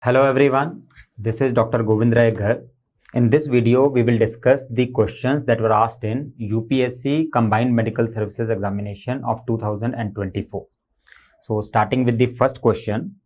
Hello everyone, this is Dr. Gobind Rai Garg. In this video, we will discuss the questions that were asked in UPSC Combined Medical Services Examination of 2024. So starting with the first question,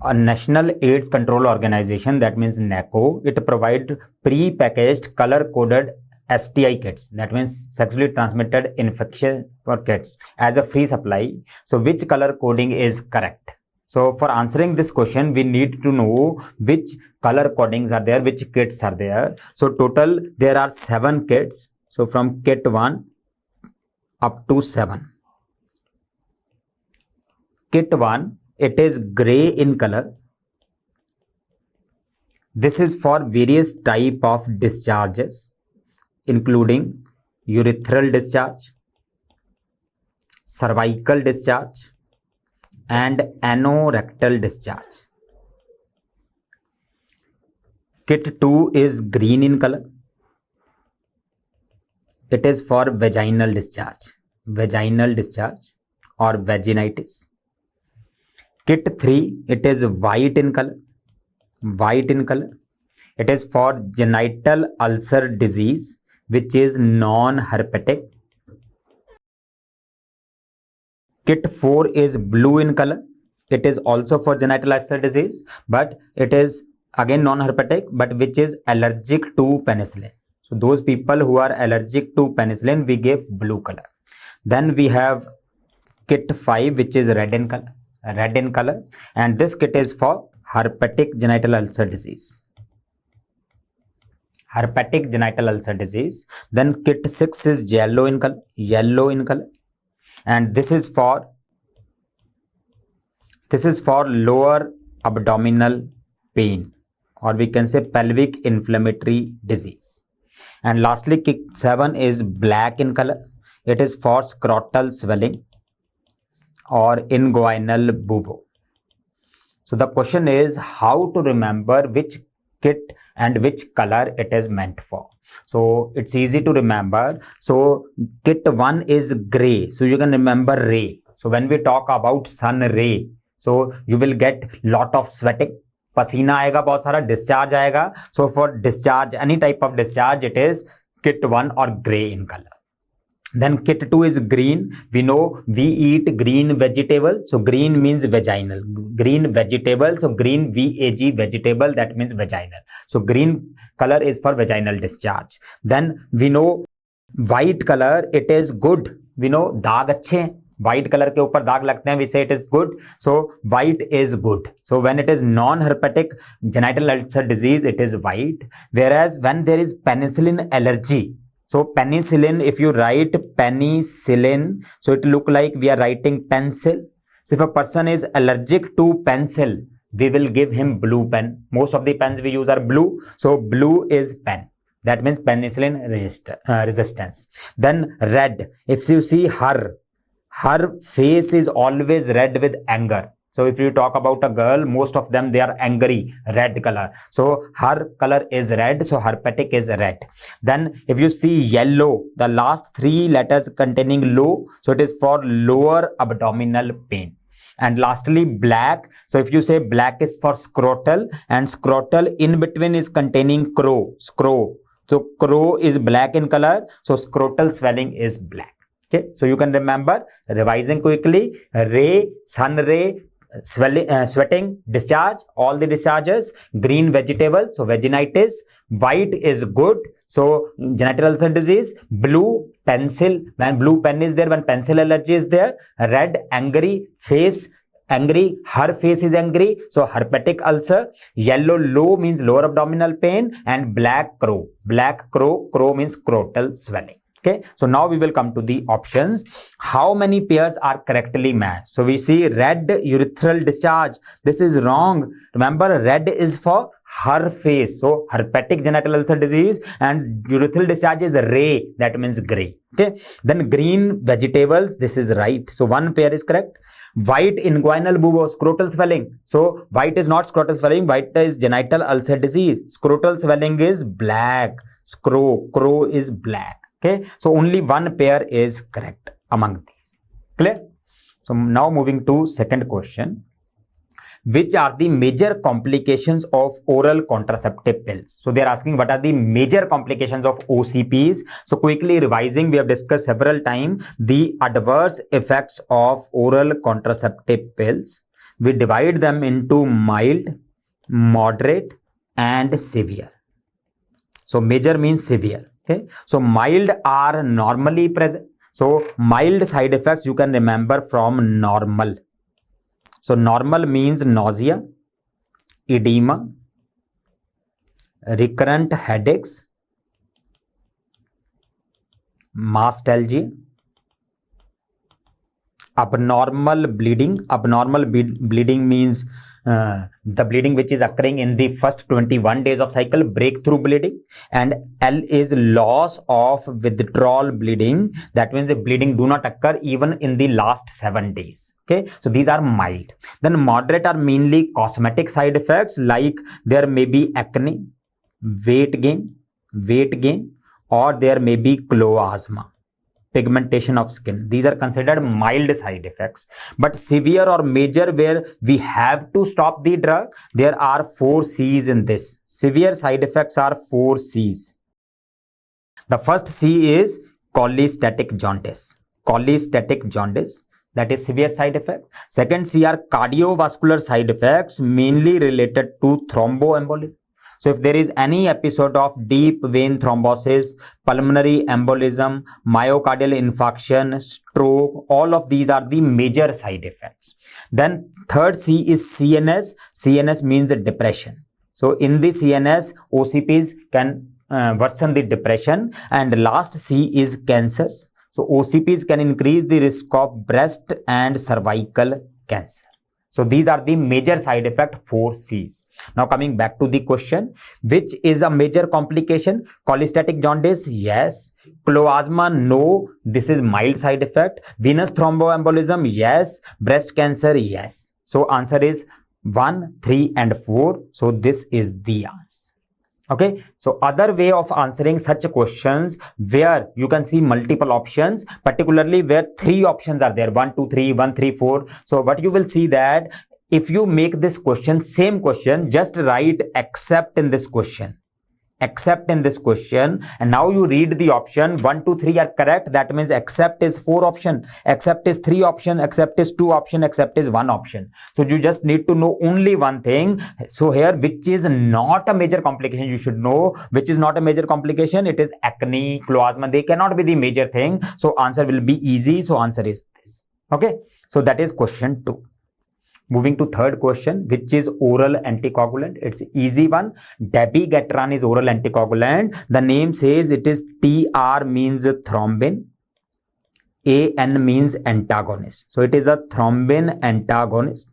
a National AIDS Control Organization, that means NACO, it provides pre-packaged color-coded STI kits, that means sexually transmitted infection for kits, as a free supply. So which color coding is correct? So for answering this question, we need to know which color codings are there, which kits are there. So total there are 7 kits. So from kit 1 up to 7. Kit 1, it is gray in color. This is for various type of discharges, including urethral discharge, cervical discharge, and anorectal discharge. Kit 2 is green in color. It is for vaginal discharge or vaginitis. Kit 3, it is white in color. It is for genital ulcer disease, which is non-herpetic. Kit 4 is blue in color. It is also for genital ulcer disease, but it is again non-herpetic, but which is allergic to penicillin. So those people who are allergic to penicillin, we give blue color. Then we have Kit 5, which is red in color, and this kit is for herpetic genital ulcer disease. Then Kit 6 is yellow in color. And this is for lower abdominal pain, or we can say pelvic inflammatory disease. And lastly, Kit 7 is black in color. It is for scrotal swelling or inguinal bubo. So the question is how to remember which kit and which color it is meant for. So it's easy to remember. So kit 1 is gray. So you can remember ray. So when we talk about sun ray, so you will get lot of sweating. Pasina aega, bahut sara discharge aega. So for discharge, any type of discharge, it is kit 1 or gray in color. Then kit 2 is green. We know we eat green vegetable. So green means vaginal. Green vegetable. So green VAG vegetable, that means vaginal. So green color is for vaginal discharge. Then we know white color, it is good. We know daag अच्छे हैं. White color के ऊपर दाग लगते हैं, we say it is good. So white is good. So when it is non-herpetic genital ulcer disease, it is white. Whereas when there is penicillin allergy, so penicillin, if you write penicillin, so it look like we are writing pencil. So if a person is allergic to pencil, we will give him blue pen. Most of the pens we use are blue. So blue is pen. That means penicillin resistance. Then red. If you see her face is always red with anger. So if you talk about a girl, most of them, they are angry, red color. So her color is red. So herpetic is red. Then if you see yellow, the last 3 letters containing low. So it is for lower abdominal pain. And lastly, black. So if you say black is for scrotal, and scrotal in between is containing scro. So scro is black in color. So scrotal swelling is black. Okay. So you can remember, revising quickly, ray, sun ray, sweating, discharge, all the discharges, green vegetable, so vaginitis, white is good, so genital ulcer disease, blue pencil, when blue pen is there, when pencil allergy is there, red angry face, angry, her face is angry, so herpetic ulcer, yellow low means lower abdominal pain, and black crow means scrotal swelling. Okay, so now we will come to the options. How many pairs are correctly matched? So we see red urethral discharge. This is wrong. Remember, red is for her face. So herpetic genital ulcer disease, and urethral discharge is ray. That means gray. Okay. Then green vegetables. This is right. So one pair is correct. White inguinal bubo, scrotal swelling. So white is not scrotal swelling. White is genital ulcer disease. Scrotal swelling is black. Crow is black. Okay, so only one pair is correct among these. Clear? So now moving to second question. which are the major complications of oral contraceptive pills. So they are asking what are the major complications of OCPs. So quickly revising, we have discussed several times the adverse effects of oral contraceptive pills. We divide them into mild, moderate, and severe. So major means severe. Okay. So mild are normally present. So mild side effects you can remember from normal. So normal means nausea, edema, recurrent headaches, mastalgia, abnormal bleeding. Abnormal bleeding means the bleeding which is occurring in the first 21 days of cycle, breakthrough bleeding. And L is loss of withdrawal bleeding. That means the bleeding do not occur even in the last 7 days. Okay, so these are mild. Then moderate are mainly cosmetic side effects, like there may be acne, weight gain, or there may be chloasma, pigmentation of skin. These are considered mild side effects. But severe or major, where we have to stop the drug, there are 4 C's in this. Severe side effects are 4 C's. The first C is cholestatic jaundice. Cholestatic jaundice, that is severe side effect. Second C are cardiovascular side effects, mainly related to thromboembolism. So if there is any episode of deep vein thrombosis, pulmonary embolism, myocardial infarction, stroke, all of these are the major side effects. Then third C is CNS. CNS means depression. So in the CNS, OCPs can worsen the depression. And last C is cancers. So OCPs can increase the risk of breast and cervical cancer. So these are the major side effect 4 C's. Now coming back to the question, which is a major complication? Cholestatic jaundice, yes. Chloasma, no. This is mild side effect. Venous thromboembolism, yes. Breast cancer, yes. So answer is 1, 3 and 4. So this is the answer. Okay, so other way of answering such questions where you can see multiple options, particularly where 3 options are there, 1, 2, 3, 1, 3, 4. So what you will see that if you make this question, same question, just write except in this question. Except in this question, and now you read the option 1, 2, 3 are correct. That means except is 4 option, except is 3 option, except is 2 option, except is 1 option. So you just need to know only one thing. So here, which is not a major complication, you should know which is not a major complication. It is acne, chloasma. They cannot be the major thing. So answer will be easy. So answer is this. Okay. So that is question 2. Moving to third question, which is oral anticoagulant. It's easy one. Dabigatran is oral anticoagulant. The name says it is TR means thrombin. AN means antagonist. So it is a thrombin antagonist.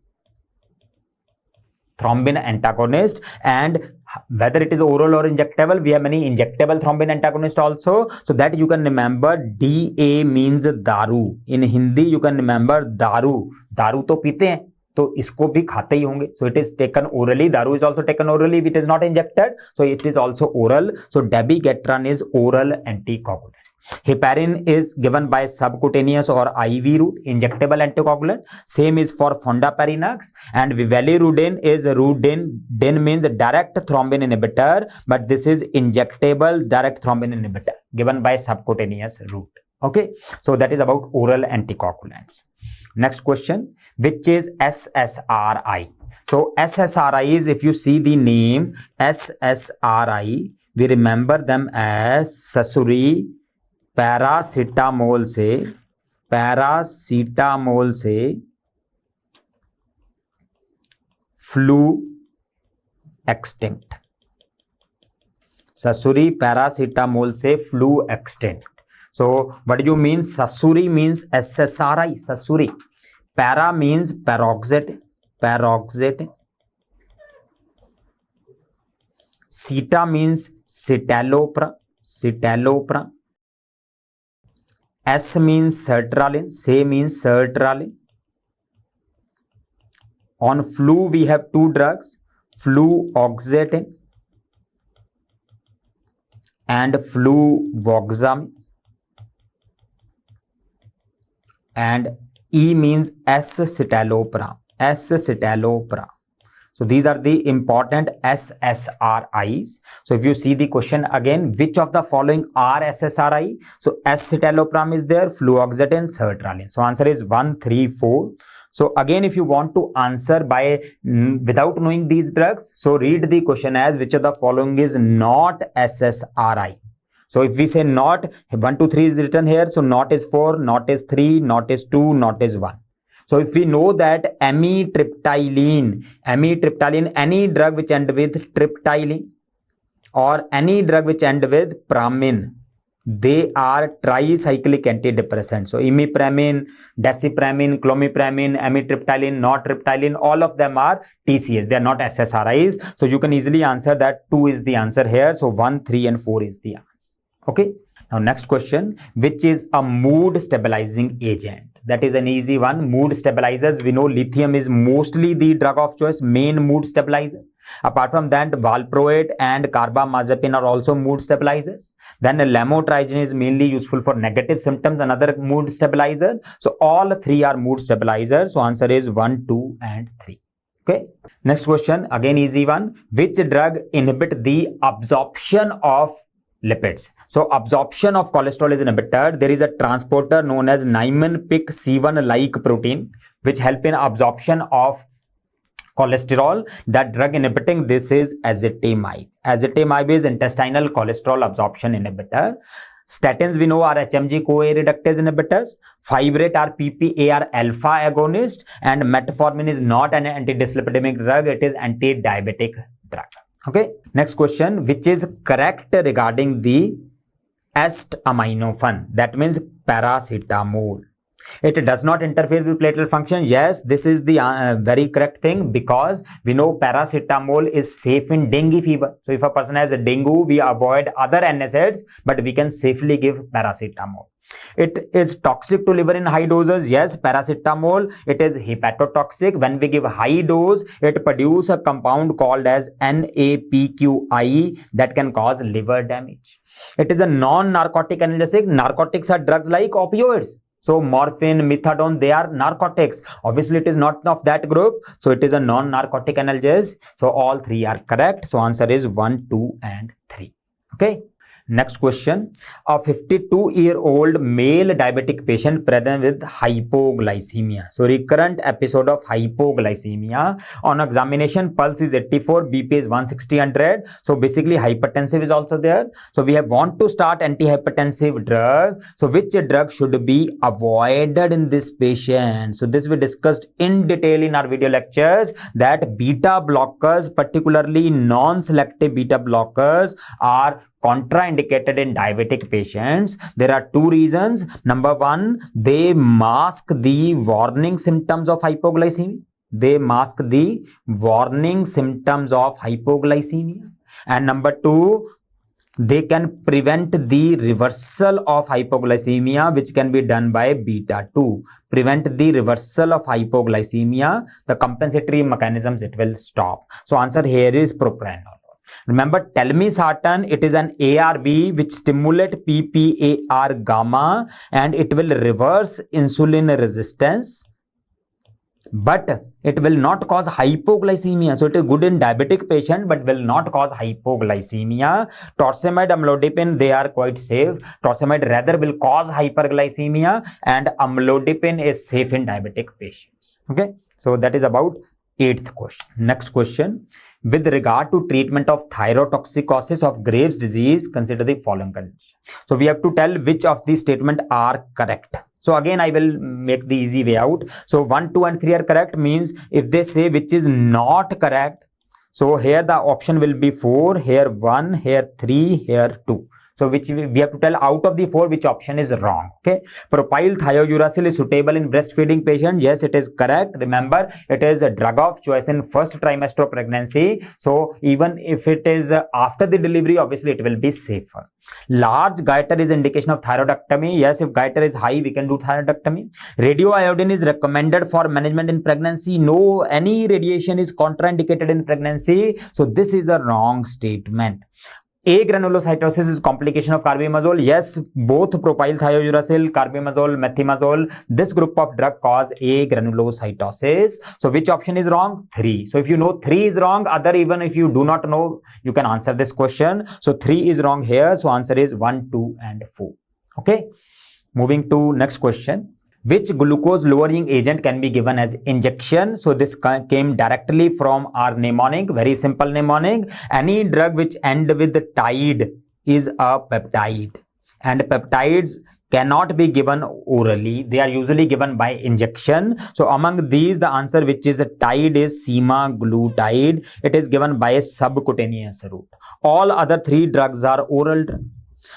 Thrombin antagonist. And whether it is oral or injectable, we have many injectable thrombin antagonist also. So that you can remember DA means daru. In Hindi you can remember daru. Daru to पीते हैं, तो इसको भी खाते ही होंगे. So it is taken orally. Daru is also taken orally. It is not injected. So it is also oral. So dabigatran is oral anticoagulant. Heparin is given by subcutaneous or IV route, injectable anticoagulant. Same is for fondaparinux. And vivalirudin is rudin. Din means direct thrombin inhibitor, but this is injectable direct thrombin inhibitor given by subcutaneous route. Okay, so that is about oral anticoagulants. Next question, which is SSRI? So SSRI is, if you see the name SSRI, we remember them as Sasuri, paracetamol से flu extinct. ससुरी paracetamol से flu extinct. So what do you mean? Sasuri means SSRI. Sasuri. Para means paroxetine. Sita means citalopram. S means sertraline. Se means sertraline. On flu we have 2 drugs, fluoxetine and fluvoxamine. And E means S citalopram. Escitalopram. So these are the important SSRIs. So if you see the question again, which of the following are SSRI? So escitalopram is there, fluoxetine, sertraline. So answer is 1, 3, 4. So again, if you want to answer by without knowing these drugs, so read the question as which of the following is not SSRI. So if we say not, 1, 2, 3 is written here. So not is 4, not is 3, not is 2, not is 1. So if we know that amitriptyline, any drug which end with triptyline or any drug which end with pramine, they are tricyclic antidepressants. So imipramine, desipramine, clomipramine, amitriptyline, nortriptyline, all of them are TCS. They are not SSRIs. So you can easily answer that 2 is the answer here. So 1, 3 and 4 is the answer. Okay. Now next question, which is a mood stabilizing agent? That is an easy one. Mood stabilizers, we know lithium is mostly the drug of choice, main mood stabilizer. Apart from that, valproate and carbamazepine are also mood stabilizers. Then lamotrigine is mainly useful for negative symptoms, another mood stabilizer. So all 3 are mood stabilizers. So answer is 1, 2 and 3. Okay. Next question, again easy one. Which drug inhibit the absorption of lipids? So absorption of cholesterol is inhibited. There is a transporter known as Niemann-Pick C1 like protein which help in absorption of cholesterol. That drug inhibiting this is ezetimibe. Ezetimibe is intestinal cholesterol absorption inhibitor. Statins we know are HMG-CoA reductase inhibitors. Fibrate are PPAR alpha agonist, and metformin is not an antidyslipidemic drug. It is anti-diabetic drug. Okay. Next question, which is correct regarding the acetaminophen? That means paracetamol. It does not interfere with platelet function. Yes, this is the very correct thing, because we know paracetamol is safe in dengue fever. So if a person has a dengue, we avoid other NSAIDs, but we can safely give paracetamol. It is toxic to liver in high doses. Yes, paracetamol, it is hepatotoxic. When we give high dose, it produces a compound called as NAPQI that can cause liver damage. It is a non-narcotic analgesic. Narcotics are drugs like opioids. So morphine, methadone, they are narcotics. Obviously, it is not of that group. So it is a non-narcotic analgesic. So all 3 are correct. So answer is 1, 2 and 3. Okay. Next question, a 52-year-old male diabetic patient present with hypoglycemia. So recurrent episode of hypoglycemia. On examination, pulse is 84, BP is 160/100. So basically hypertensive is also there. So we want to start antihypertensive drug. So which drug should be avoided in this patient? So this we discussed in detail in our video lectures, that beta blockers, particularly non-selective beta blockers, are contraindicated in diabetic patients. There are 2 reasons. Number 1, they mask the warning symptoms of hypoglycemia. They mask the warning symptoms of hypoglycemia. And number 2, they can prevent the reversal of hypoglycemia, which can be done by beta 2. Prevent the reversal of hypoglycemia, the compensatory mechanisms it will stop. So answer here is propranolol. Remember, telmisartan, it is an ARB which stimulate PPAR gamma, and it will reverse insulin resistance, but it will not cause hypoglycemia. So it is good in diabetic patient, but will not cause hypoglycemia. Torsemide, amlodipine, they are quite safe. Torsemide rather will cause hyperglycemia, and amlodipine is safe in diabetic patients. Okay, so that is about 8th question. Next question, with regard to treatment of thyrotoxicosis of Graves' disease, consider the following condition. So we have to tell which of these statements are correct. So again, I will make the easy way out. So 1, 2 and 3 are correct, means if they say which is not correct, so here the option will be 4, here 1, here 3, here 2. So which we have to tell out of the 4 which option is wrong. Okay. Propyl thiouracil is suitable in breastfeeding patient. Yes, it is correct. Remember, it is a drug of choice in first trimester of pregnancy. So even if it is after the delivery, obviously it will be safer. Large goiter is indication of thyroidectomy. Yes, if goiter is high, we can do thyroidectomy. Radioiodine is recommended for management in pregnancy. No, any radiation is contraindicated in pregnancy. So this is a wrong statement. A granulocytosis is complication of carbimazole. Yes, both propyl thiouracil, carbimazole, methimazole, this group of drug cause A granulocytosis. So which option is wrong? 3. So if you know 3 is wrong, other even if you do not know, you can answer this question. So 3 is wrong here. So answer is 1, 2 and 4. Okay. Moving to next question. Which glucose lowering agent can be given as injection? So this came directly from our mnemonic, very simple mnemonic. Any drug which end with tide is a peptide, and peptides cannot be given orally. They are usually given by injection. So among these, the answer which is a tide is semaglutide. It is given by a subcutaneous route. All other 3 drugs are oral drugs.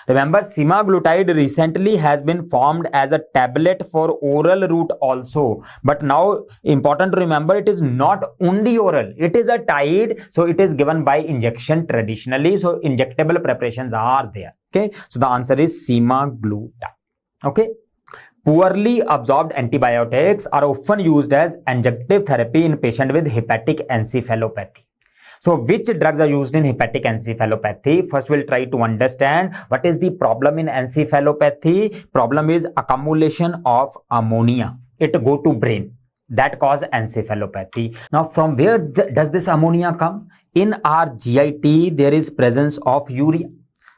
Remember, semaglutide recently has been formed as a tablet for oral route also. But now, important to remember, it is not only oral. It is a tide, so it is given by injection traditionally. So injectable preparations are there. Okay, so the answer is semaglutide. Okay. Poorly absorbed antibiotics are often used as adjunctive therapy in patients with hepatic encephalopathy. So which drugs are used in hepatic encephalopathy? First, we'll try to understand what is the problem in encephalopathy. Problem is accumulation of ammonia. It go to brain. That cause encephalopathy. Now, from where does this ammonia come? In our GIT, there is presence of urea.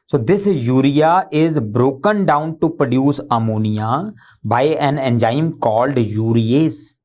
So this urea is broken down to produce ammonia by an enzyme called urease.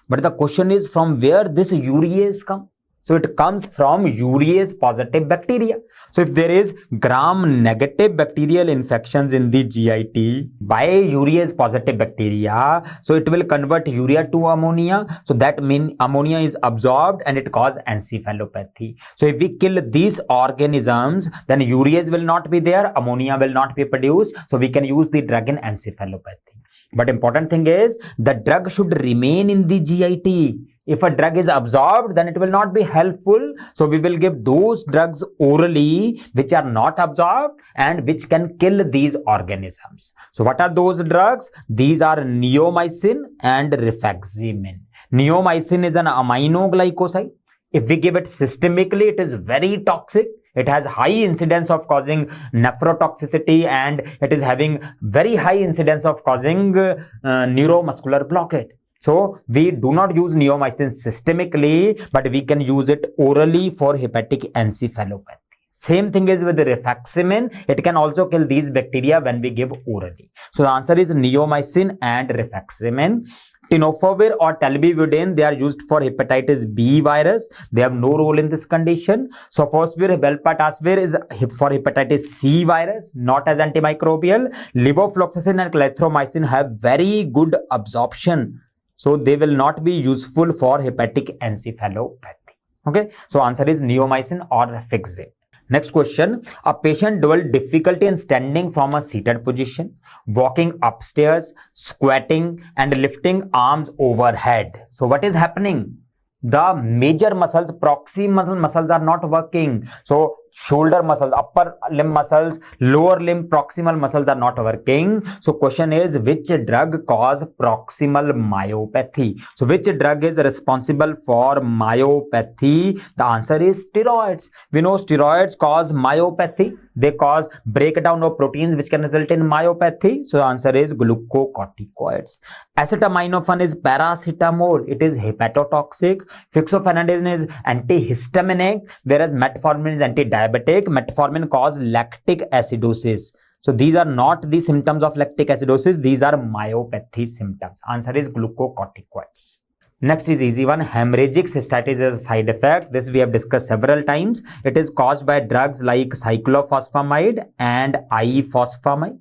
But the question is, from where this urease come? So it comes from urease positive bacteria. So if there is gram negative bacterial infections in the GIT by urease positive bacteria, so it will convert urea to ammonia. So that means ammonia is absorbed and it causes encephalopathy. So if we kill these organisms, then urease will not be there, ammonia will not be produced. So we can use the drug in encephalopathy. But important thing is, the drug should remain in the GIT. If a drug is absorbed, then it will not be helpful. So we will give those drugs orally which are not absorbed and which can kill these organisms. So what are those drugs? These are neomycin and rifaximin. Neomycin is an aminoglycoside. If we give it systemically, it is very toxic. It has high incidence of causing nephrotoxicity and it is having very high incidence of causing neuromuscular blockade. So we do not use neomycin systemically, but we can use it orally for hepatic encephalopathy. Same thing is with the rifaximin. It can also kill these bacteria when we give orally. So the answer is neomycin and rifaximin. Tenofovir or telbivudin, they are used for hepatitis B virus. They have no role in this condition. Sofosbuvir, velpatasvir is for hepatitis C virus, not as antimicrobial. Levofloxacin and clarithromycin have very good absorption. So they will not be useful for hepatic encephalopathy. Okay. So answer is neomycin or rifaximin. Next question. A patient developed difficulty in standing from a seated position, walking upstairs, squatting and lifting arms overhead. So what is happening? The major muscles, proximal muscles are not working. So shoulder muscles, upper limb muscles, lower limb proximal muscles are not working. So question is, which drug cause proximal myopathy? So which drug is responsible for myopathy? The answer is steroids. We know steroids cause myopathy. They cause breakdown of proteins which can result in myopathy. So the answer is glucocorticoids. Acetaminophen is paracetamol. It is hepatotoxic. Fixofenadine is antihistaminic, whereas metformin is antidiabetic. Metformin causes lactic acidosis. So these are not the symptoms of lactic acidosis. These are myopathy symptoms. Answer is glucocorticoids. Next is easy one. Hemorrhagic cystitis is a side effect. This we have discussed several times. It is caused by drugs like cyclophosphamide and ifosfamide.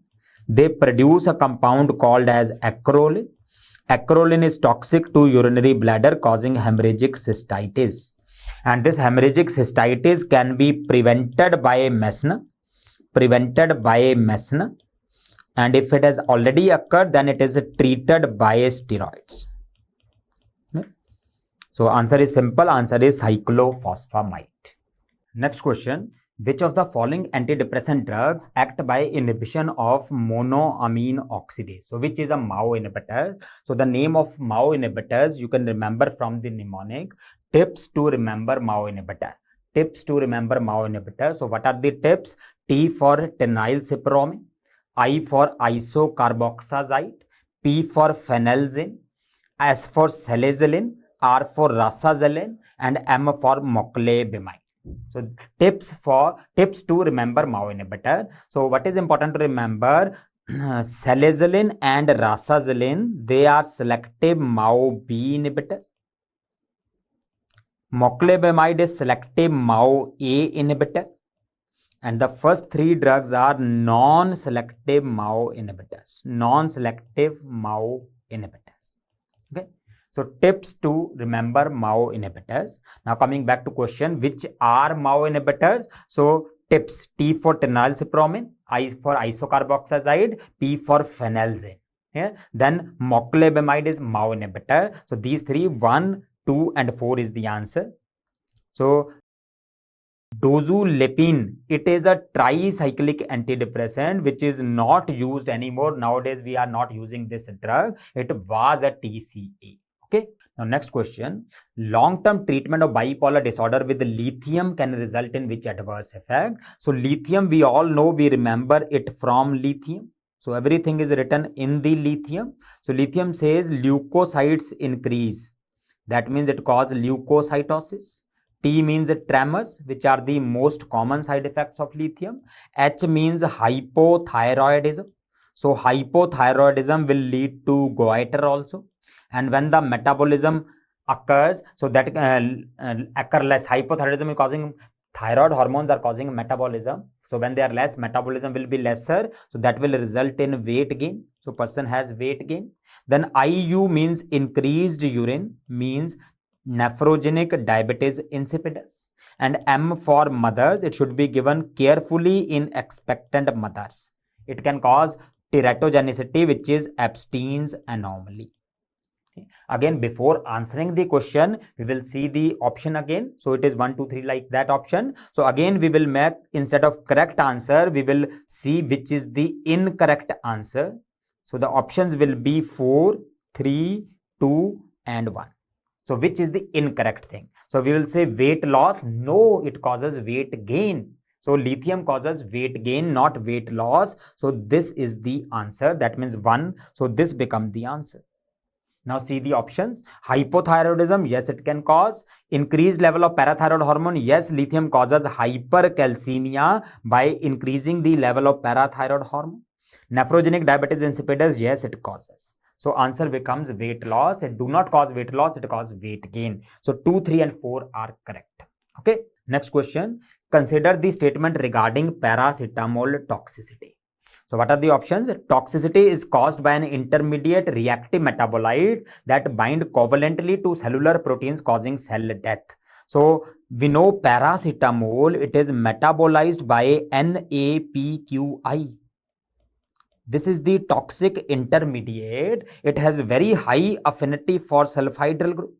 They produce a compound called as acrolein. Acrolein is toxic to urinary bladder, causing hemorrhagic cystitis. And this hemorrhagic cystitis can be prevented by Messner. And if it has already occurred, then it is treated by steroids. So answer is simple. Answer is cyclophosphamide. Next question. Which of the following antidepressant drugs act by inhibition of monoamine oxidase? So which is a MAO inhibitor? So the name of MAO inhibitors you can remember from the mnemonic. Tips to remember MAO inhibitor. Tips to remember MAO inhibitor. So what are the tips? T for tenylcypromine, I for isocarboxazide, P for phenelzine, S for salazilin, R for rasazelin, and M for moclobemide. So tips to remember MAO inhibitor. So what is important to remember? Salazilin and rasazelin, they are selective MAO-B inhibitors. Moclobemide is selective MAO-A inhibitor. And the first three drugs are non-selective MAO inhibitors. Non-selective MAO inhibitors. Okay. So tips to remember MAO inhibitors. Now coming back to question, which are MAO inhibitors? So tips: T for tenylcypromine, I for isocarboxazide, P for phenelzine. Yeah. Then moclobemide is MAO inhibitor. So these three, 1, 2 and 4 is the answer. So dozulepin, it is a tricyclic antidepressant which is not used anymore. Nowadays we are not using this drug. It was a TCA. Okay. Now next question. Long-term treatment of bipolar disorder with lithium can result in which adverse effect? So lithium, we all know, we remember it from lithium. So everything is written in the lithium. So lithium says leukocytes increase. That means it causes leukocytosis. T means tremors, which are the most common side effects of lithium. H means hypothyroidism. So hypothyroidism will lead to goiter also. And when the metabolism occurs, so that occur less, hypothyroidism is causing, thyroid hormones are causing metabolism. So when they are less, metabolism will be lesser. So that will result in weight gain. So person has weight gain. Then IU means increased urine, means nephrogenic diabetes insipidus. And M for mothers, it should be given carefully in expectant mothers. It can cause teratogenicity, which is Epstein's anomaly. Okay. Again, before answering the question, we will see the option again. So it is 1, 2, 3 like that option. So again, we will make, instead of correct answer, we will see which is the incorrect answer. So the options will be 4, 3, 2 and 1. So which is the incorrect thing? So we will say weight loss. No, it causes weight gain. So lithium causes weight gain, not weight loss. So this is the answer. That means 1. So this becomes the answer. Now see the options. Hypothyroidism, yes, it can cause. Increased level of parathyroid hormone, yes, lithium causes hypercalcemia by increasing the level of parathyroid hormone. Nephrogenic diabetes insipidus, yes, it causes. So answer becomes weight loss. It do not cause weight loss, it causes weight gain. So 2, 3 and 4 are correct. Okay. Next question. Consider the statement regarding paracetamol toxicity. So what are the options? Toxicity is caused by an intermediate reactive metabolite that bind covalently to cellular proteins causing cell death. So we know paracetamol, it is metabolized by NAPQI. This is the toxic intermediate. It has very high affinity for sulfhydryl group.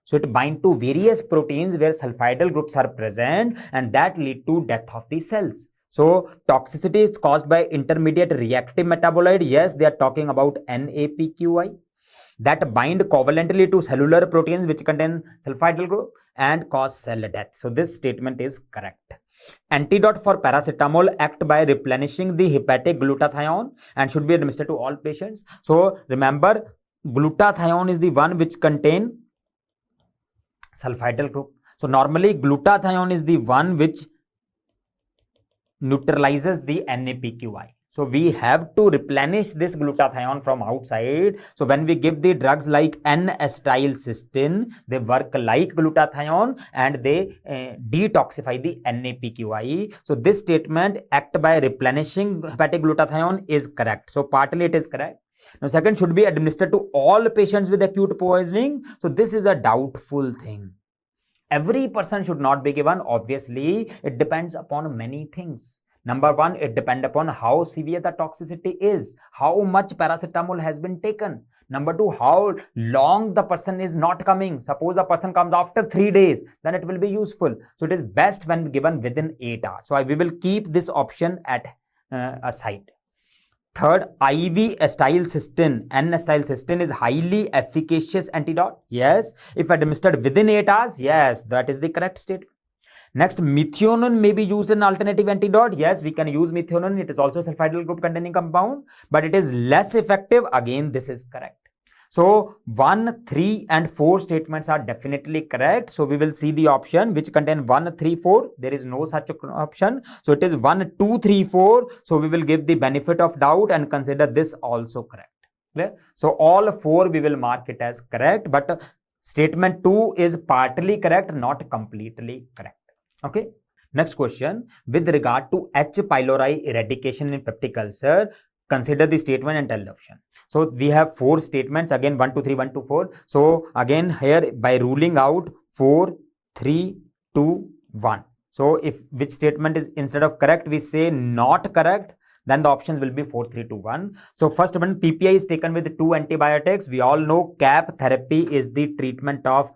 So it binds to various proteins where sulfhydryl groups are present, and that lead to death of the cells. So toxicity is caused by intermediate reactive metabolite. Yes, they are talking about NAPQI that bind covalently to cellular proteins which contain sulfhydryl group and cause cell death. So this statement is correct. Antidote for paracetamol act by replenishing the hepatic glutathione and should be administered to all patients. So remember, glutathione is the one which contain sulfhydryl group. So normally glutathione is the one which neutralizes the NAPQI. So we have to replenish this glutathione from outside. So when we give the drugs like N-acetylcysteine, they work like glutathione and they detoxify the NAPQI. So this statement, act by replenishing hepatic glutathione, is correct. So partly it is correct. Now second, should be administered to all patients with acute poisoning. So this is a doubtful thing. Every person should not be given. Obviously, it depends upon many things. Number one, it depends upon how severe the toxicity is, how much paracetamol has been taken. Number two, how long the person is not coming. Suppose the person comes after 3 days, then it will be useful. So it is best when given within 8 hours. So we will keep this option at aside. Third, IV acetylcysteine, N-acetylcysteine is highly efficacious antidote. Yes. If administered within 8 hours, yes, that is the correct statement. Next, methionine may be used in alternative antidote. Yes, we can use methionine. It is also sulfidyl group containing compound, but it is less effective. Again, this is correct. So 1, 3 and 4 statements are definitely correct. So we will see the option which contain 1, 3, 4. There is no such option. So it is 1, 2, 3, 4. So we will give the benefit of doubt and consider this also correct. Clear? So all 4 we will mark it as correct, but statement 2 is partly correct, not completely correct. Okay. Next question, with regard to H. pylori eradication in peptic ulcer, consider the statement and tell the option. So we have 4 statements, again 1, 2, 3, 1, 2, 4. So again here by ruling out 4, 3, 2, 1. So if which statement is instead of correct, we say not correct, then the options will be 4, 3, 2, 1. So first one, PPI is taken with 2 antibiotics. We all know CAP therapy is the treatment of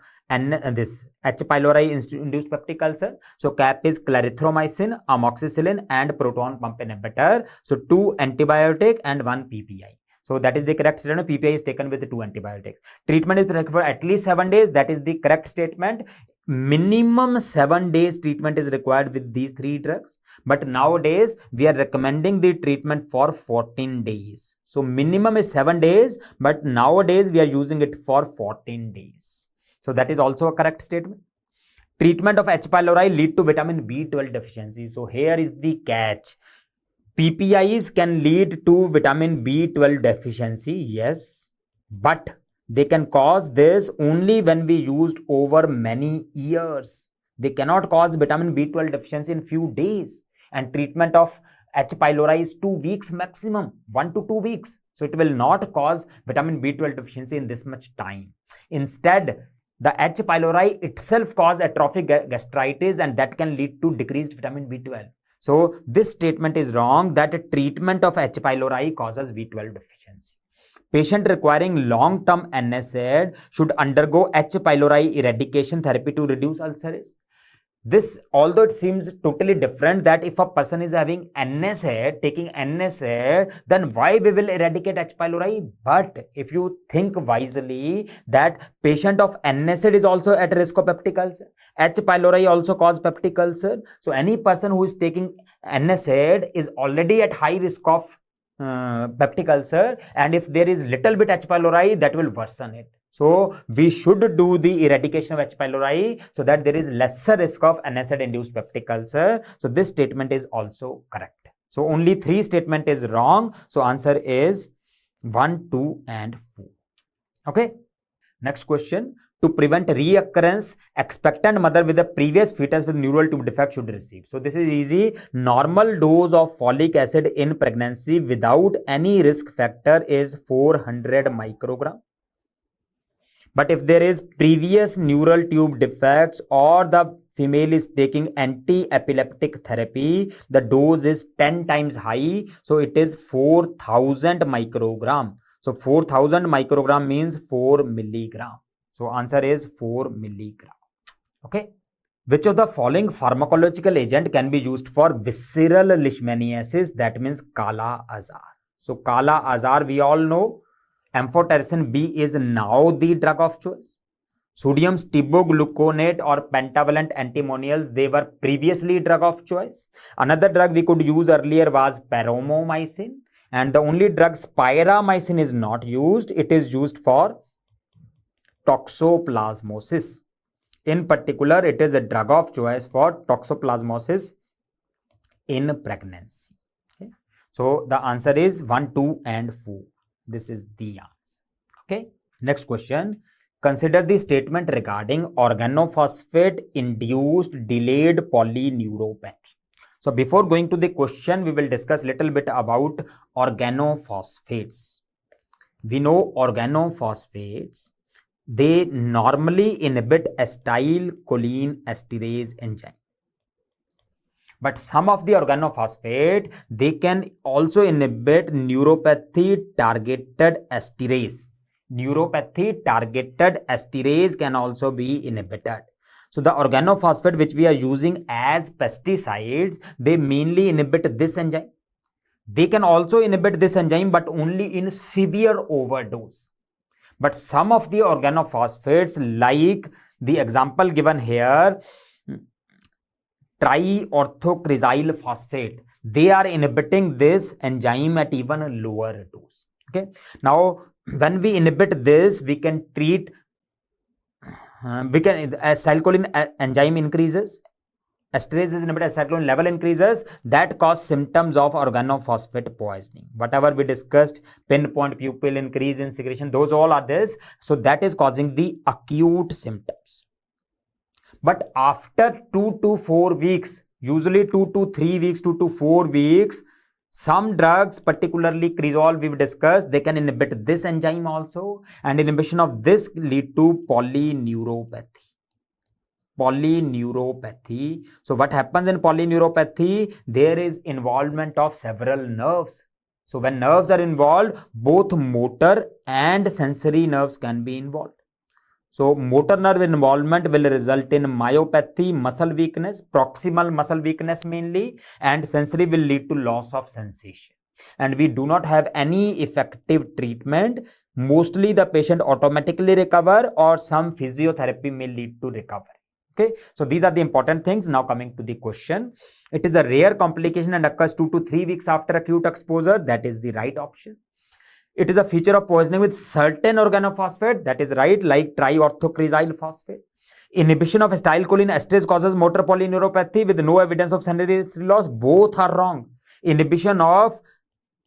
this H. pylori induced peptic ulcer. So CAP is clarithromycin, amoxicillin and proton pump inhibitor. So 2 antibiotic and 1 PPI. So that is the correct statement. PPI is taken with 2 antibiotics. Treatment is for at least 7 days. That is the correct statement. Minimum 7 days treatment is required with these 3 drugs. But nowadays we are recommending the treatment for 14 days. So minimum is 7 days, but nowadays we are using it for 14 days. So that is also a correct statement. Treatment of H. pylori lead to vitamin B12 deficiency. So here is the catch. PPIs can lead to vitamin B12 deficiency, yes, but they can cause this only when we used over many years. They cannot cause vitamin B12 deficiency in few days. And treatment of H. pylori is 2 weeks maximum, 1 to 2 weeks. So it will not cause vitamin B12 deficiency in this much time. Instead, the H. pylori itself cause atrophic gastritis, and that can lead to decreased vitamin B12. So this statement is wrong, that treatment of H. pylori causes B12 deficiency. Patient requiring long-term NSAID should undergo H. pylori eradication therapy to reduce ulcer risk. This, although it seems totally different, that if a person is having NSAID, taking NSAID, then why we will eradicate H. pylori? But if you think wisely, that patient of NSAID is also at risk of peptic ulcer. H. pylori also cause peptic ulcer. So any person who is taking NSAID is already at high risk of peptic ulcer, and if there is little bit H. pylori, that will worsen it. So we should do the eradication of H. pylori so that there is lesser risk of NSAID induced peptic ulcer. So this statement is also correct. So only 3 statement is wrong. So answer is 1, 2 and 4. Okay. Next question. To prevent reoccurrence, expectant mother with a previous fetus with neural tube defect should receive. So this is easy. Normal dose of folic acid in pregnancy without any risk factor is 400 microgram. But if there is previous neural tube defects or the female is taking anti-epileptic therapy, the dose is 10 times high. So it is 4000 microgram. So 4000 microgram means 4 milligram. So answer is 4 milligram. Okay. Which of the following pharmacological agent can be used for visceral leishmaniasis? That means Kala Azar. So Kala Azar we all know. Amphotericin B is now the drug of choice. Sodium stibogluconate or pentavalent antimonials, they were previously drug of choice. Another drug we could use earlier was paromomycin, and the only drug spiramycin is not used. It is used for toxoplasmosis. In particular, it is a drug of choice for toxoplasmosis in pregnancy. Okay. So the answer is 1, 2 and 4. This is the answer. Okay. Next question. Consider the statement regarding organophosphate induced delayed polyneuropathy. So before going to the question, we will discuss little bit about organophosphates. We know organophosphates, they normally inhibit acetylcholine esterase enzyme. But some of the organophosphate, they can also inhibit neuropathy targeted esterase. Neuropathy targeted esterase can also be inhibited. So the organophosphate which we are using as pesticides, they mainly inhibit this enzyme. They can also inhibit this enzyme, but only in severe overdose. But some of the organophosphates, like the example given here, triorthocrysyl phosphate, they are inhibiting this enzyme at even a lower dose. Okay, now when we inhibit this, we can treat acetylcholine enzyme increases, esterase is inhibited, acetylcholine level increases, that cause symptoms of organophosphate poisoning. Whatever we discussed, pinpoint pupil increase in secretion, those all are this. So that is causing the acute symptoms. But after 2 to 4 weeks, usually 2 to 3 weeks, 2 to 4 weeks, some drugs, particularly cresol, we've discussed, they can inhibit this enzyme also, and inhibition of this lead to polyneuropathy. Polyneuropathy. So what happens in polyneuropathy? There is involvement of several nerves. So when nerves are involved, both motor and sensory nerves can be involved. So motor nerve involvement will result in myopathy, muscle weakness, proximal muscle weakness mainly, and sensory will lead to loss of sensation. And we do not have any effective treatment. Mostly the patient automatically recover, or some physiotherapy may lead to recovery. Okay, so these are the important things. Now coming to the question, it is a rare complication and occurs 2 to 3 weeks after acute exposure. That is the right option. It is a feature of poisoning with certain organophosphate, that is right, like triorthocrysyl phosphate. Inhibition of acetylcholine esterase causes motor polyneuropathy with no evidence of sensory loss. Both are wrong. Inhibition of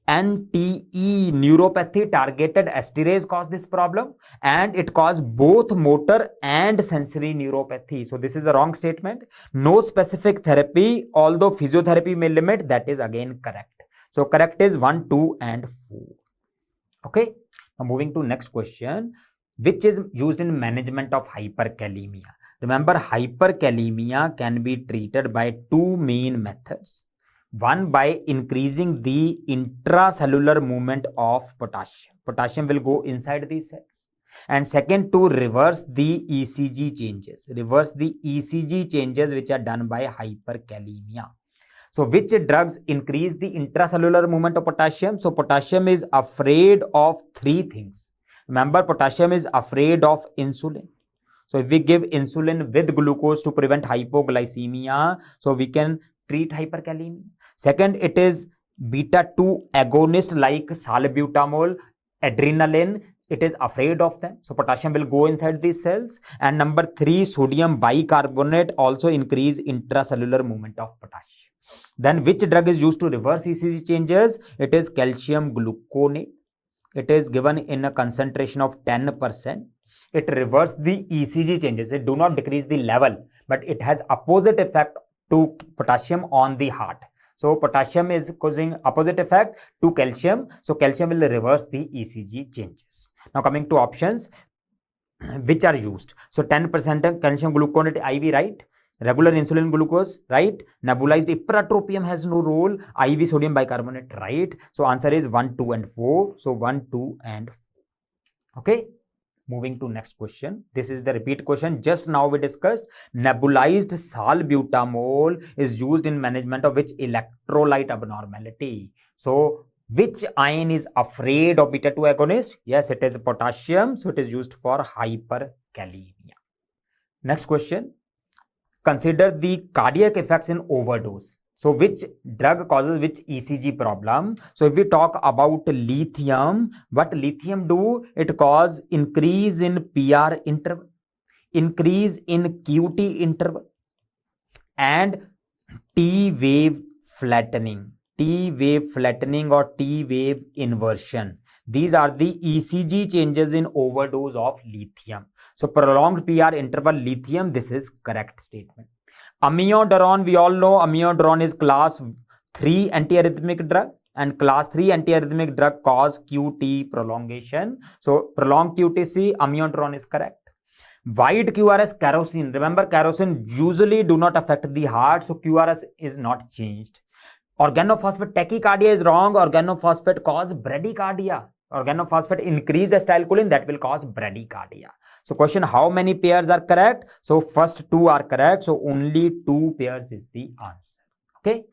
NTE neuropathy, targeted esterase, caused this problem, and it caused both motor and sensory neuropathy. So this is the wrong statement. No specific therapy, although physiotherapy may limit, that is again correct. So correct is 1, 2 and 4. Okay, now moving to next question, which is used in management of hyperkalemia. Remember, hyperkalemia can be treated by two main methods. One, by increasing the intracellular movement of potassium. Potassium will go inside these cells. And second, to reverse the ECG changes. Reverse the ECG changes which are done by hyperkalemia. So which drugs increase the intracellular movement of potassium? So potassium is afraid of three things. Remember, potassium is afraid of insulin. So if we give insulin with glucose to prevent hypoglycemia, so we can treat hyperkalemia. Second, it is beta-2 agonist like salbutamol, adrenaline. It is afraid of them. So potassium will go inside these cells. And number 3, sodium bicarbonate also increase intracellular movement of potassium. Then which drug is used to reverse ECG changes? It is calcium gluconate. It is given in a concentration of 10%. It reverses the ECG changes. It do not decrease the level, but it has opposite effect to potassium on the heart. So potassium is causing opposite effect to calcium. So calcium will reverse the ECG changes. Now coming to options which are used. So 10% calcium gluconate IV, right? Regular insulin glucose, right? Nebulized ipratropium has no role. IV sodium bicarbonate, right? So answer is 1, 2 and 4. So 1, 2 and 4. Okay. Moving to next question. This is the repeat question. Just now we discussed nebulized salbutamol is used in management of which electrolyte abnormality. So which ion is afraid of beta-2 agonist? Yes, it is potassium. So it is used for hyperkalemia. Next question. Consider the cardiac effects in overdose. So which drug causes which ECG problem? So if we talk about lithium, what lithium do? It cause increase in PR interval, increase in QT interval, and T-wave flattening. T-wave flattening or T-wave inversion. These are the ECG changes in overdose of lithium. So prolonged PR interval lithium, this is correct statement. Amiodarone, we all know amiodarone is class 3 antiarrhythmic drug, and class 3 antiarrhythmic drug cause QT prolongation. So prolonged QTC, amiodarone is correct. White QRS, kerosene. Remember, kerosene usually do not affect the heart, so QRS is not changed. Organophosphate tachycardia is wrong. Organophosphate cause bradycardia. Organophosphate increase acetylcholine, that will cause bradycardia. So question, how many pairs are correct? So first 2 are correct. So only 2 pairs is the answer. Okay.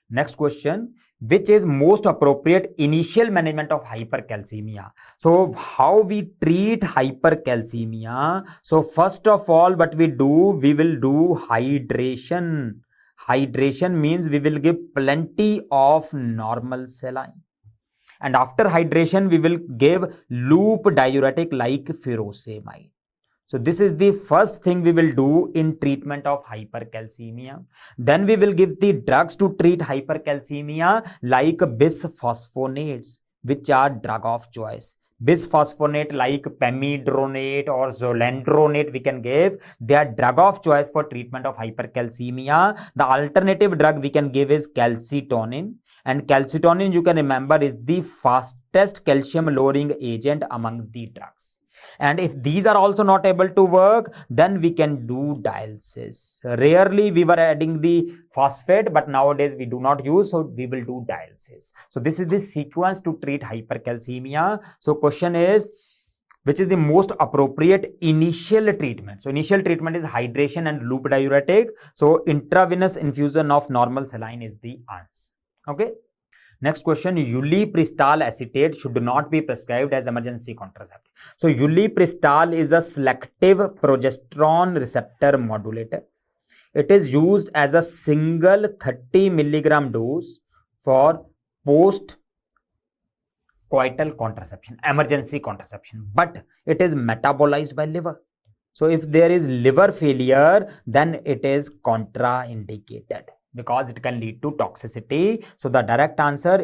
Next question, which is most appropriate initial management of hypercalcemia? So how we treat hypercalcemia? So first of all, what we do, we will do hydration. Hydration means we will give plenty of normal saline. And after hydration, we will give loop diuretic like furosemide. So this is the first thing we will do in treatment of hypercalcemia. Then we will give the drugs to treat hypercalcemia like bisphosphonates, which are drug of choice. Bisphosphonate like pamidronate or zoledronate we can give. They are drug of choice for treatment of hypercalcemia. The alternative drug we can give is calcitonin. And calcitonin, you can remember, is the fastest calcium lowering agent among the drugs. And if these are also not able to work, then we can do dialysis. Rarely we were adding the phosphate, but nowadays we do not use, so we will do dialysis. So this is the sequence to treat hypercalcemia. So question is, which is the most appropriate initial treatment? So initial treatment is hydration and loop diuretic. So intravenous infusion of normal saline is the answer. Okay. Next question, ulipristal acetate should not be prescribed as emergency contraceptive. So ulipristal is a selective progesterone receptor modulator. It is used as a single 30 milligram dose for post-coital contraception, emergency contraception, but it is metabolized by liver. So if there is liver failure, then it is contraindicated, because it can lead to toxicity. So the direct answer,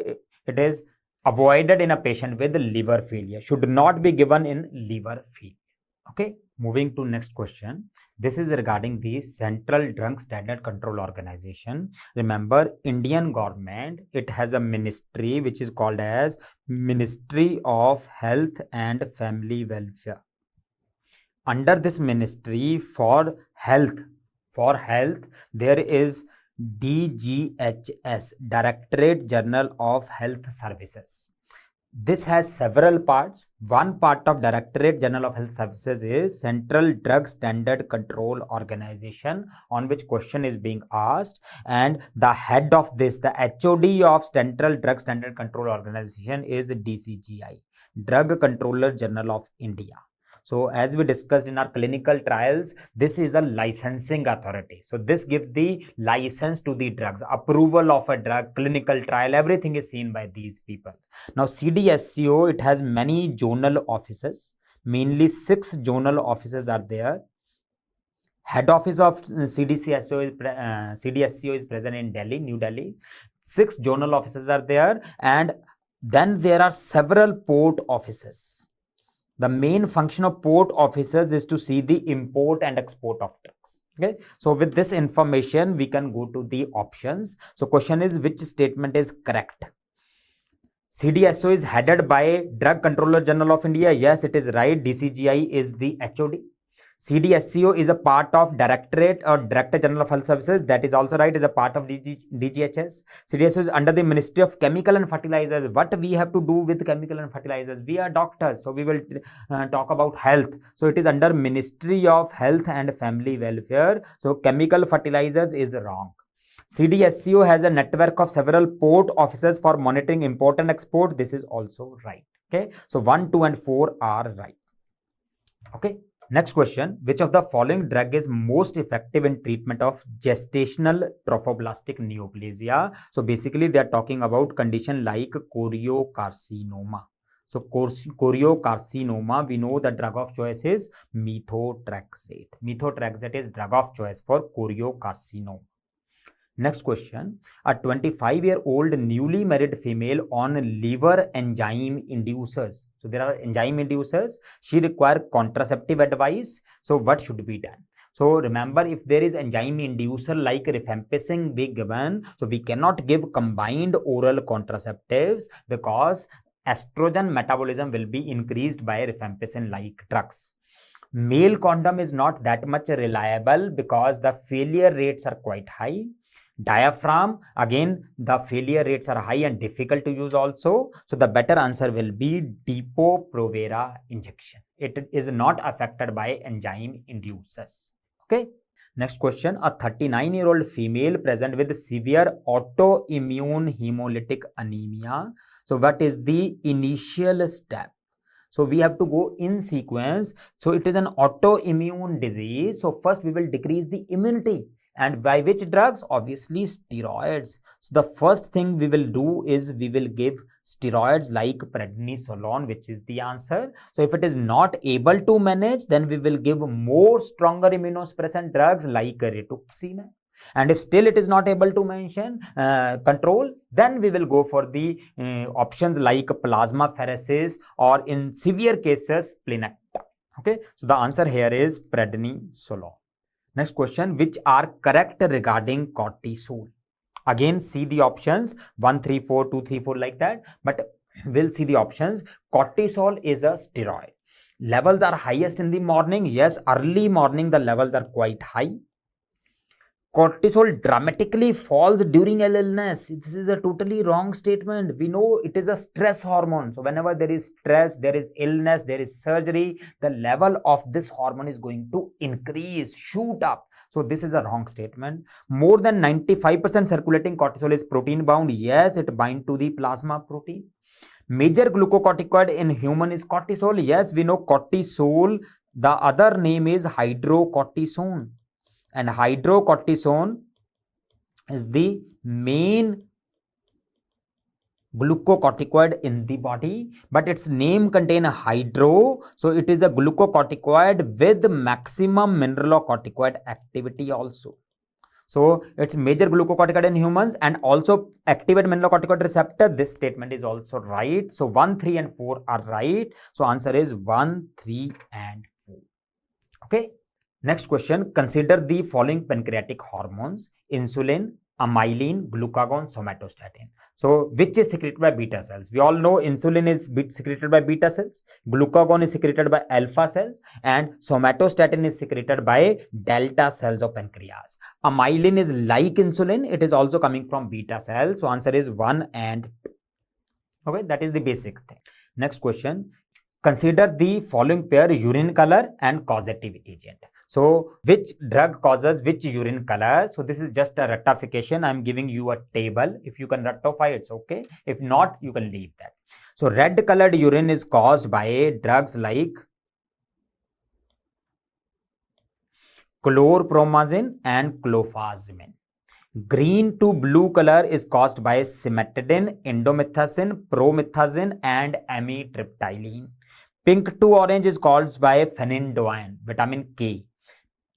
it is avoided in a patient with liver failure, should not be given in liver failure. Okay, moving to next question. This is regarding the Central Drug Standard Control Organization. Remember, Indian government, it has a ministry which is called as Ministry of Health and Family Welfare. Under this ministry for health, there is DGHS, Directorate General of Health Services. This has several parts. One part of Directorate General of Health Services is Central Drug Standard Control Organization, on which question is being asked. And the head of this, the HOD of Central Drug Standard Control Organization is DCGI, Drug Controller General of India. So as we discussed in our clinical trials, this is a licensing authority. So this gives the license to the drugs, approval of a drug, clinical trial, everything is seen by these people. Now CDSCO, it has many zonal offices, mainly 6 zonal offices are there. Head office of CDSCO is present in Delhi, New Delhi. 6 zonal offices are there, and then there are several port offices. The main function of port officers is to see the import and export of drugs. Okay. So with this information, we can go to the options. So question is, which statement is correct? CDSO is headed by Drug Controller General of India. Yes, it is right. DCGI is the HOD. CDSCO is a part of Directorate or Director General of Health Services. That is also right, is a part of DGHS. CDSCO is under the Ministry of Chemical and Fertilizers. What we have to do with chemical and fertilizers? We are doctors, so we will talk about health. So it is under Ministry of Health and Family Welfare. So chemical fertilizers is wrong. CDSCO has a network of several port officers for monitoring import and export. This is also right. Okay. So 1, 2 and 4 are right. Okay. Next question, which of the following drug is most effective in treatment of gestational trophoblastic neoplasia? So basically they are talking about condition like choriocarcinoma. So choriocarcinoma, we know the drug of choice is methotrexate. Methotrexate is drug of choice for choriocarcinoma. Next question, a 25-year-old newly married female on liver enzyme inducers. So there are enzyme inducers. She requires contraceptive advice. So what should be done? So remember, if there is enzyme inducer like rifampicin be given, so we cannot give combined oral contraceptives because estrogen metabolism will be increased by rifampicin like drugs. Male condom is not that much reliable because the failure rates are quite high. Diaphragm, again, the failure rates are high and difficult to use also. So the better answer will be Depo-Provera injection. It is not affected by enzyme inducers. Okay. Next question, a 39-year-old female present with severe autoimmune hemolytic anemia. So what is the initial step? So we have to go in sequence. So it is an autoimmune disease. So first we will decrease the immunity. And by which drugs? Obviously steroids. So the first thing we will do is we will give steroids like prednisolone, which is the answer. So if it is not able to manage, then we will give more stronger immunosuppressant drugs like rituximab. And if still it is not able to control, then we will go for the options like plasmapheresis or in severe cases splenectomy. Okay, so the answer here is prednisolone. Next question, which are correct regarding cortisol? Again, see the options 1, 3, 4, 2, 3, 4 like that, but we'll see the options. Cortisol is a steroid. Levels are highest in the morning. Yes, early morning the levels are quite high. Cortisol dramatically falls during illness. This is a totally wrong statement. We know it is a stress hormone. So whenever there is stress, there is illness, there is surgery, the level of this hormone is going to increase, shoot up. So this is a wrong statement. More than 95% circulating cortisol is protein bound. Yes, it binds to the plasma protein. Major glucocorticoid in human is cortisol. Yes, we know cortisol. The other name is hydrocortisone. And hydrocortisone is the main glucocorticoid in the body, but its name contains hydro, so it is a glucocorticoid with maximum mineralocorticoid activity also. So it's major glucocorticoid in humans and also activate mineralocorticoid receptor. This statement is also right. So 1, 3 and 4 are right. So answer is 1, 3 and 4. Okay. Next question, consider the following pancreatic hormones: insulin, amylin, glucagon, somatostatin. So which is secreted by beta cells? We all know insulin is secreted by beta cells, glucagon is secreted by alpha cells, and somatostatin is secreted by delta cells of pancreas. Amylin is like insulin, it is also coming from beta cells. So answer is 1 and 2. Okay, that is the basic thing. Next question, consider the following pair: urine color and causative agent. So which drug causes which urine color? So this is just a rectification. I'm giving you a table. If you can rectify, it's okay. If not, you can leave that. So red colored urine is caused by drugs like chlorpromazine and clofazimine. Green to blue color is caused by cimetidine, indomethacin, promethazine, and amitriptyline. Pink to orange is caused by phenytoin, vitamin K.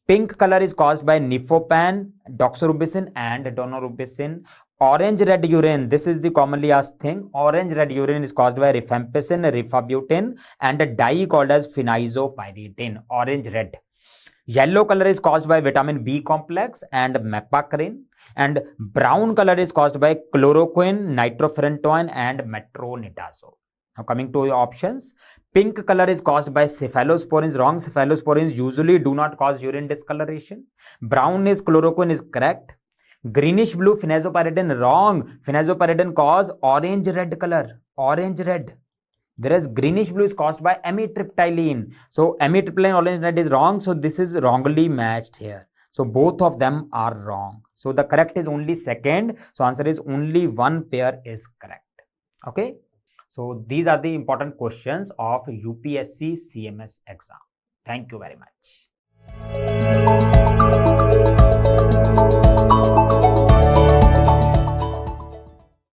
Pink color is caused by nifopan, doxorubicin, and daunorubicin. Orange red urine, this is the commonly asked thing. Orange red urine is caused by rifampicin, rifabutin, and a dye called as phenazopyridine. Orange red. Yellow color is caused by vitamin B complex and mepacrine, and brown color is caused by chloroquine, nitrofurantoin, and metronidazole. Now coming to the options, pink color is caused by cephalosporins. Wrong. Cephalosporins usually do not cause urine discoloration. Brown is chloroquine is correct. Greenish blue phenazopyridine. Wrong. Phenazopyridine cause orange red color. Orange red. Whereas greenish blue is caused by amitriptyline. So amitriptyline orange red is wrong. So this is wrongly matched here. So both of them are wrong. So the correct is only second. So answer is only one pair is correct. Okay. So these are the important questions of UPSC CMS exam. Thank you very much.